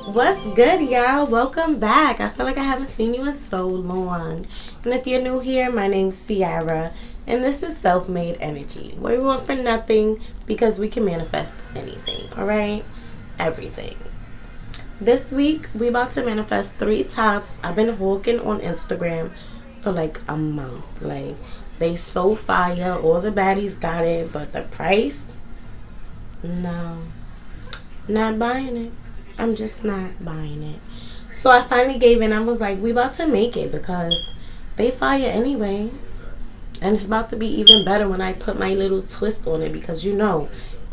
What's good, y'all? Welcome back. I feel like I haven't seen you in so long. And if you're new here, my name's Ciara, and this is Self-Made Energy, where we want for nothing because we can manifest anything, all right? Everything. This week, we about to manifest 3 tops I've been hawking on Instagram for like a month. Like, they so fire. All the baddies got it, but the price? No. Not buying it. I'm just not buying it. So I finally gave in. I was like, we about to make it because they fire anyway. And it's about to be even better when I put my little twist on it because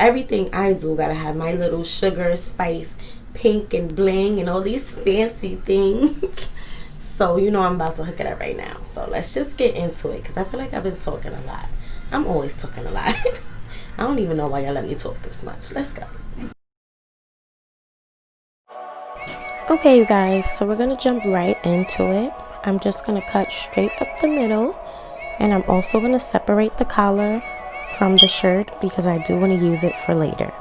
everything I do gotta have my little sugar, spice, pink and bling and all these fancy things. So I'm about to hook it up right now. So let's just get into it because I feel like I've been talking a lot. I'm always talking a lot. I don't even know why y'all let me talk this much. Let's go. Okay, you guys, so we're going to jump right into it. I'm just going to cut straight up the middle, and I'm also going to separate the collar from the shirt because I do want to use it for later.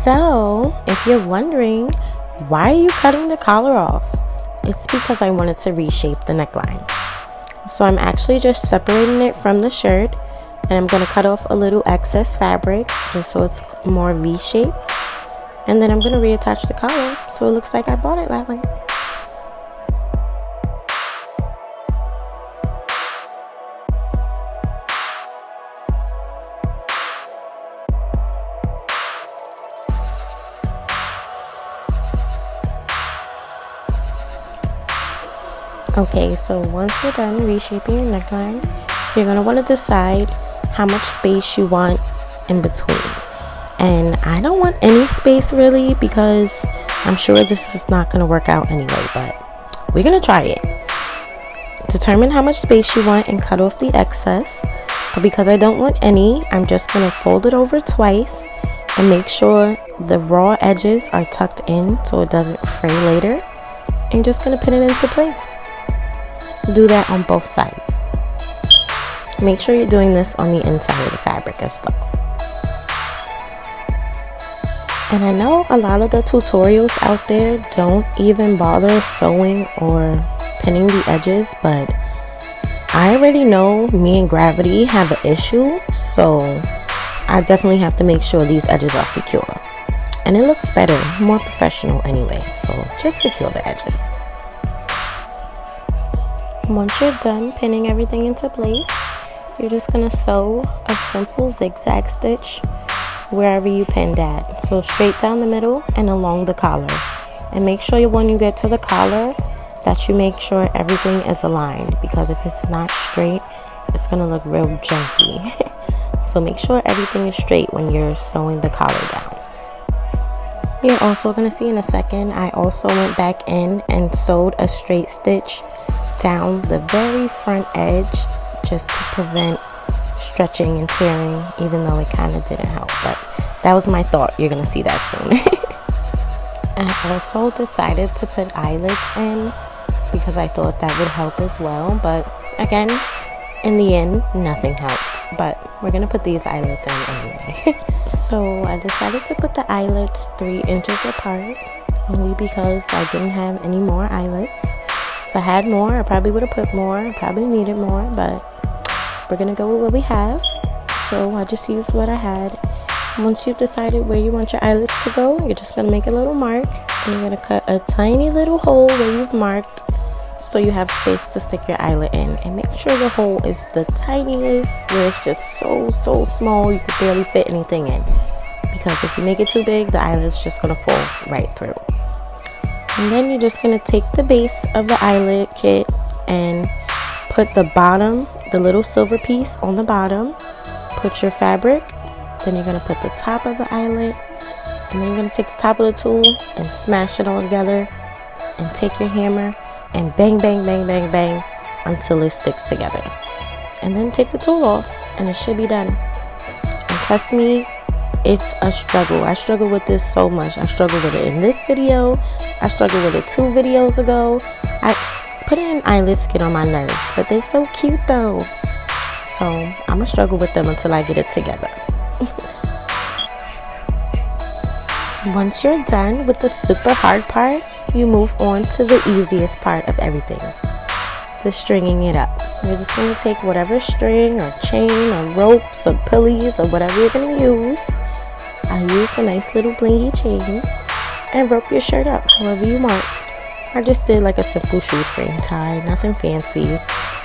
So, if you're wondering, why are you cutting the collar off? It's because I wanted to reshape the neckline. So I'm actually just separating it from the shirt, and I'm going to cut off a little excess fabric just so it's more V-shaped. And then I'm going to reattach the collar so it looks like I bought it that way. Okay, so once you're done reshaping your neckline, you're going to want to decide how much space you want in between. And I don't want any space really because I'm sure this is not going to work out anyway, but we're going to try it. Determine how much space you want and cut off the excess. But because I don't want any, I'm just going to fold it over twice and make sure the raw edges are tucked in so it doesn't fray later. And just going to pin it into place. Do that on both sides. Make sure you're doing this on the inside of the fabric as well. And I know a lot of the tutorials out there don't even bother sewing or pinning the edges, but I already know me and gravity have an issue, so I definitely have to make sure these edges are secure. And it looks better, more professional anyway, so just secure the edges. Once you're done pinning everything into place, you're just going to sew a simple zigzag stitch wherever you pinned at. So straight down the middle and along the collar. And make sure when you get to the collar that you make sure everything is aligned, because if it's not straight, it's going to look real junky. So make sure everything is straight when you're sewing the collar down. You're also going to see in a second, I also went back in and sewed a straight stitch down the very front edge just to prevent stretching and tearing, even though it kind of didn't help, but that was my thought. You're gonna see that soon. I also decided to put eyelets in because I thought that would help as well, but again, in the end, nothing helped, but we're gonna put these eyelets in anyway. So I decided to put the eyelets 3 inches apart, only because I didn't have any more eyelets. If I had more, I probably would have put more. I probably needed more, but we're going to go with what we have. So I just used what I had. Once you've decided where you want your eyelets to go, you're just going to make a little mark. And you're going to cut a tiny little hole where you've marked so you have space to stick your eyelet in. And make sure the hole is the tiniest, where it's just so small you could barely fit anything in. Because if you make it too big, the eyelet's just going to fall right through. And then you're just going to take the base of the eyelet kit and put the bottom the little silver piece on the bottom, put your fabric, then you're going to put the top of the eyelet, and then you're going to take the top of the tool and smash it all together, and take your hammer and bang, bang, bang, bang, bang until it sticks together. And then take the tool off and it should be done. And trust me, it's a struggle. I struggle with this so much. I struggled with it in this video. I struggled with it 2 videos ago. Putting eyelets get on my nerves, but they're so cute though. So I'm gonna struggle with them until I get it together. Once you're done with the super hard part, you move on to the easiest part of everything, the stringing it up. You're just going to take whatever string or chain or ropes or pulleys or whatever you're going to use. I used a nice little blingy chain and rope your shirt up however you want. I just did like a simple shoestring tie, nothing fancy.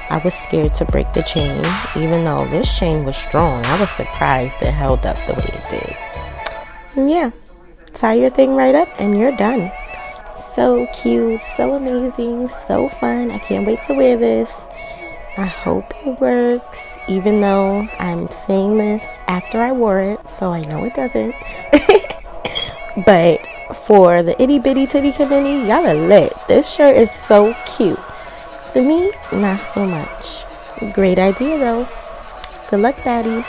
I was scared to break the chain, even though this chain was strong. I was surprised it held up the way it did. And yeah, tie your thing right up and you're done. So cute, so amazing, so fun. I can't wait to wear this. I hope it works, even though I'm saying this after I wore it, so I know it doesn't. But for the itty bitty titty committee, y'all are lit. This shirt is so cute. For me, not so much. Great idea though. Good luck, baddies.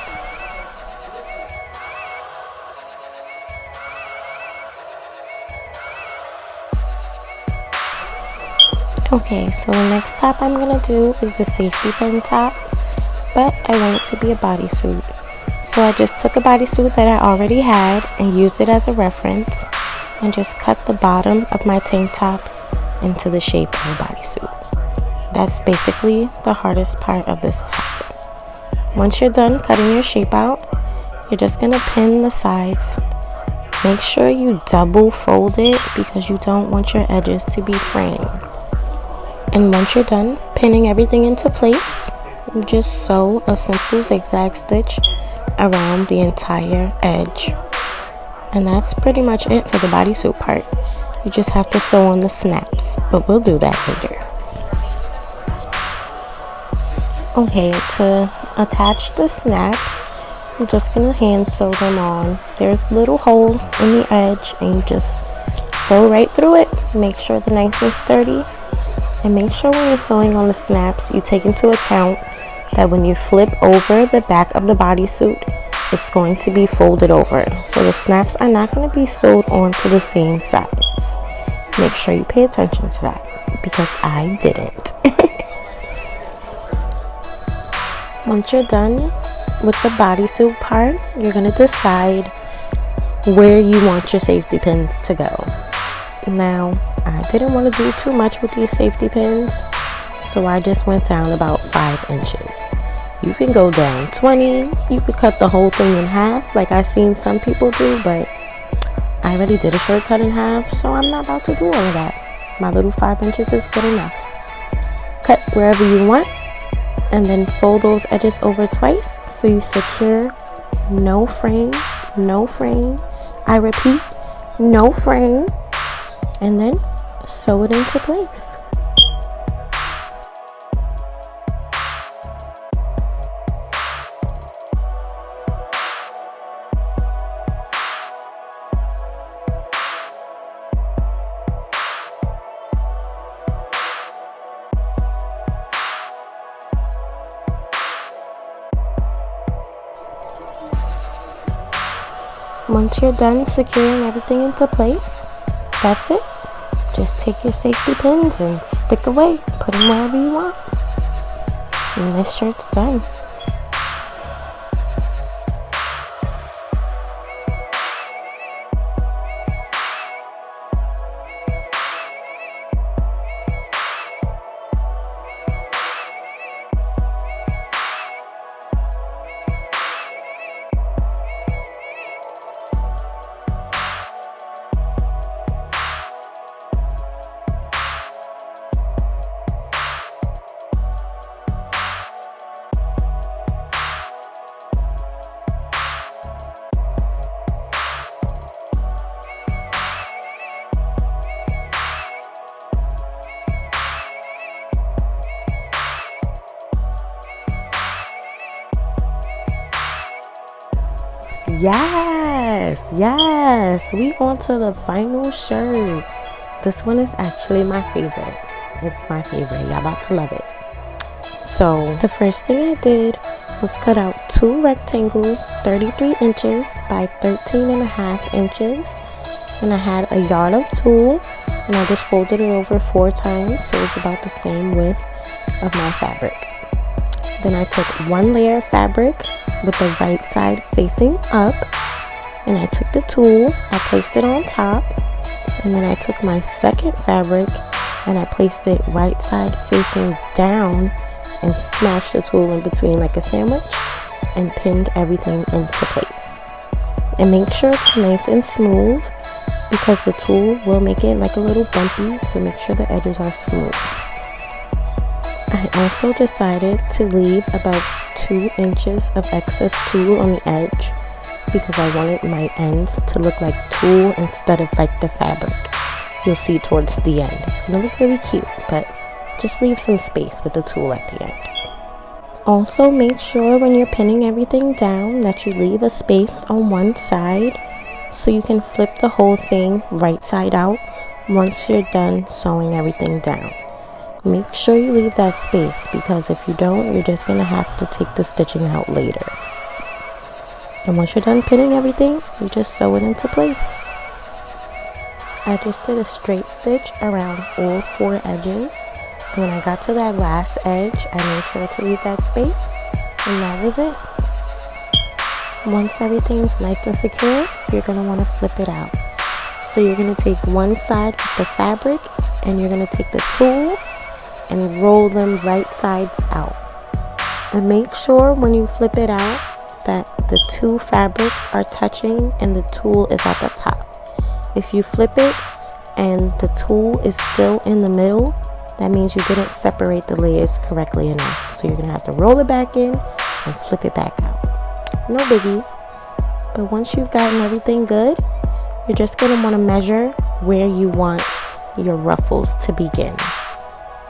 Okay, so the next top I'm going to do is the safety pin top, but I want it to be a bodysuit. So I just took a bodysuit that I already had and used it as a reference and just cut the bottom of my tank top into the shape of a bodysuit. That's basically the hardest part of this top. Once you're done cutting your shape out, you're just going to pin the sides. Make sure you double fold it because you don't want your edges to be fraying. And once you're done pinning everything into place, you just sew a simple zigzag stitch around the entire edge. And that's pretty much it for the bodysuit part. You just have to sew on the snaps, but we'll do that later. Okay, to attach the snaps, I'm just going to hand sew them on. There's little holes in the edge and you just sew right through it. Make sure they're nice and sturdy. And make sure when you're sewing on the snaps, you take into account that when you flip over the back of the bodysuit, it's going to be folded over. So the snaps are not going to be sewed onto the same sides. Make sure you pay attention to that because I didn't. Once you're done with the bodysuit part, you're going to decide where you want your safety pins to go. Now, I didn't want to do too much with these safety pins, so I just went down about 5 inches. You can go down 20, you could cut the whole thing in half like I've seen some people do, but I already did a shirt cut in half, so I'm not about to do all of that. My little 5 inches is good enough. Cut wherever you want, and then fold those edges over twice so you secure no frame, no frame. I repeat, no frame. And then sew it into place. Once you're done securing everything into place, that's it. Just take your safety pins and stick away. Put them wherever you want. And this shirt's done. Yes, we on to the final shirt. This one is actually my favorite. It's my favorite. Y'all about to love it. So the first thing I did was cut out 2 rectangles, 33 inches by 13.5 inches. And I had a yard of tulle, and I just folded it over 4 times, so it's about the same width of my fabric. Then I took 1 layer of fabric with the right side facing up, and I took the tulle, I placed it on top, and then I took my second fabric and I placed it right side facing down and smashed the tulle in between like a sandwich and pinned everything into place. And make sure it's nice and smooth because the tulle will make it like a little bumpy, so make sure the edges are smooth. I also decided to leave about 2 inches of excess tulle on the edge because I wanted my ends to look like tulle instead of like the fabric. You'll see towards the end. It's gonna look really cute, but just leave some space with the tulle at the end. Also make sure when you're pinning everything down that you leave a space on one side so you can flip the whole thing right side out once you're done sewing everything down. Make sure you leave that space because if you don't, you're just gonna have to take the stitching out later. And once you're done pinning everything, you just sew it into place. I just did a straight stitch around all 4 edges. And when I got to that last edge, I made sure to leave that space. And that was it. Once everything's nice and secure, you're going to want to flip it out. So you're going to take one side with the fabric and you're going to take the tulle and roll them right sides out. And make sure when you flip it out that the 2 fabrics are touching and the tulle is at the top. If you flip it and the tulle is still in the middle, that means you didn't separate the layers correctly enough. So you're going to have to roll it back in and flip it back out. No biggie. But once you've gotten everything good, you're just going to want to measure where you want your ruffles to begin.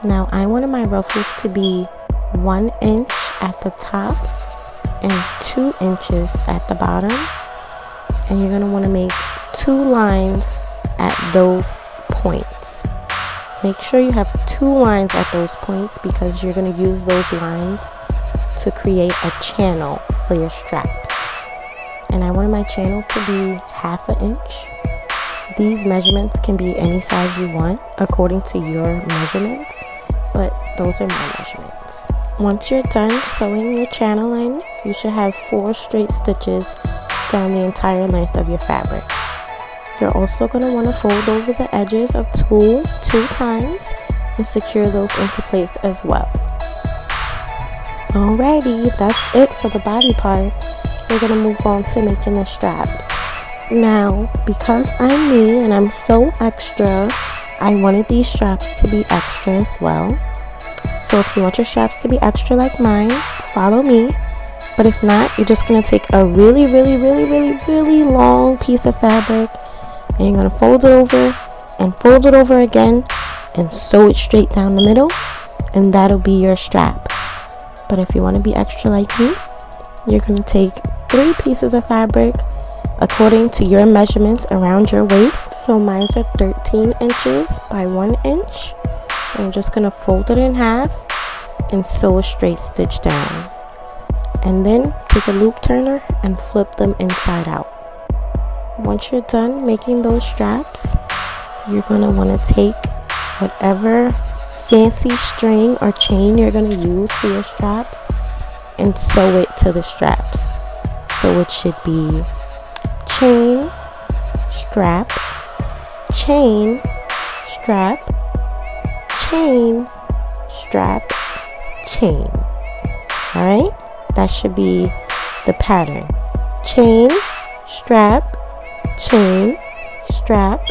Now I wanted my ruffles to be 1 inch at the top and 2 inches at the bottom. And you're going to want to make 2 lines at those points. Make sure you have 2 lines at those points because you're going to use those lines to create a channel for your straps. And I wanted my channel to be 1/2 inch. These measurements can be any size you want according to your measurements, but those are my measurements. Once you're done sewing your channel in, you should have 4 straight stitches down the entire length of your fabric. You're also going to want to fold over the edges of tulle 2 times and secure those into place as well. Alrighty, that's it for the body part. We're going to move on to making the straps. Now, because I'm me and I'm so extra, I wanted these straps to be extra as well. So if you want your straps to be extra like mine, follow me. But if not, you're just going to take a really long piece of fabric and you're going to fold it over and fold it over again and sew it straight down the middle, and that'll be your strap. But if you want to be extra like me, you're going to take 3 pieces of fabric according to your measurements around your waist. So mine's are 13 inches by 1 inch. And I'm just going to fold it in half and sew a straight stitch down. And then take a loop turner and flip them inside out. Once you're done making those straps, you're going to want to take whatever fancy string or chain you're going to use for your straps and sew it to the straps. So it should be chain, strap, chain, strap, chain, strap, chain. Alright? That should be the pattern. Chain, strap, chain, strap,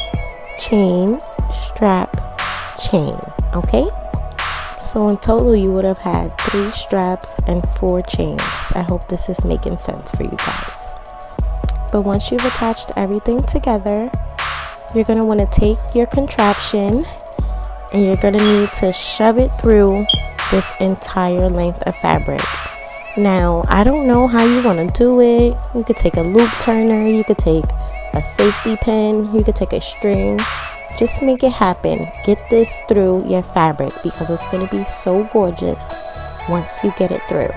chain, strap, chain. Okay? So in total you would have had 3 straps and 4 chains. I hope this is making sense for you guys. But once you've attached everything together, you're going to want to take your contraption and you're going to need to shove it through this entire length of fabric. Now, I don't know how you want to do it. You could take a loop turner, you could take a safety pin, you could take a string. Just make it happen. Get this through your fabric because it's going to be so gorgeous once you get it through.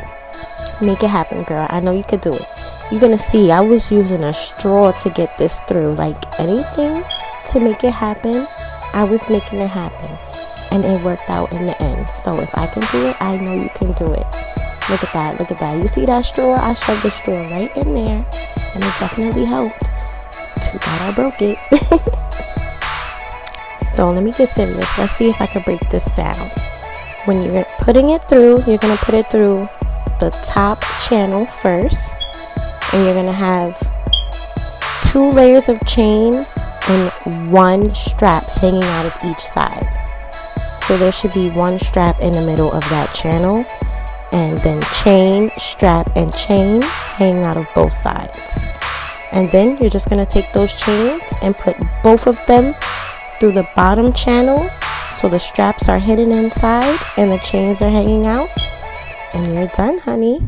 Make it happen, girl. I know you could do it. You're going to see I was using a straw to get this through. Like anything to make it happen, I was making it happen. And it worked out in the end. So if I can do it, I know you can do it. Look at that. Look at that. You see that straw? I shoved the straw right in there. And it definitely helped. Too bad I broke it. So let me get serious. Let's see if I can break this down. When you're putting it through, you're going to put it through the top channel first. And you're going to have 2 layers of chain and 1 strap hanging out of each side. So there should be 1 strap in the middle of that channel. And then chain, strap, and chain hanging out of both sides. And then you're just going to take those chains and put both of them through the bottom channel so the straps are hidden inside and the chains are hanging out, and you're done, honey.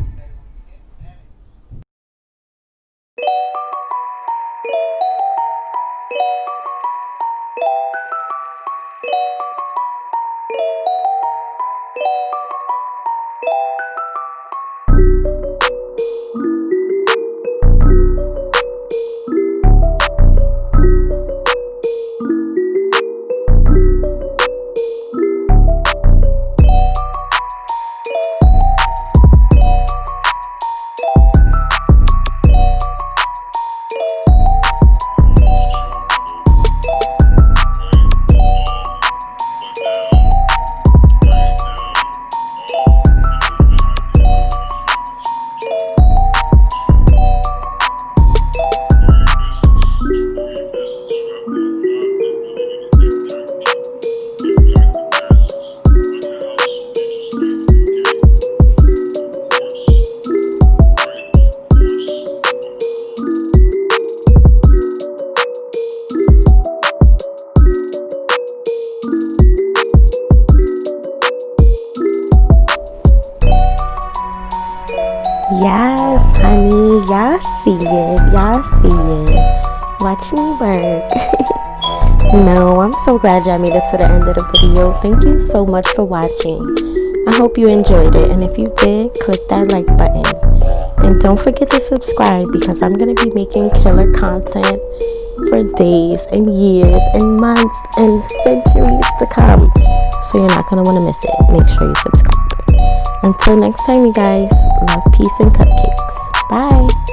Yes, honey, y'all see it. Y'all see it. Watch me work. No, I'm so glad y'all made it to the end of the video. Thank you so much for watching. I hope you enjoyed it, and if you did, click that like button. And don't forget to subscribe because I'm going to be making killer content for days and years and months and centuries to come. So you're not going to want to miss it. Make sure you subscribe. Until next time, you guys, love, peace, and cupcakes. Bye.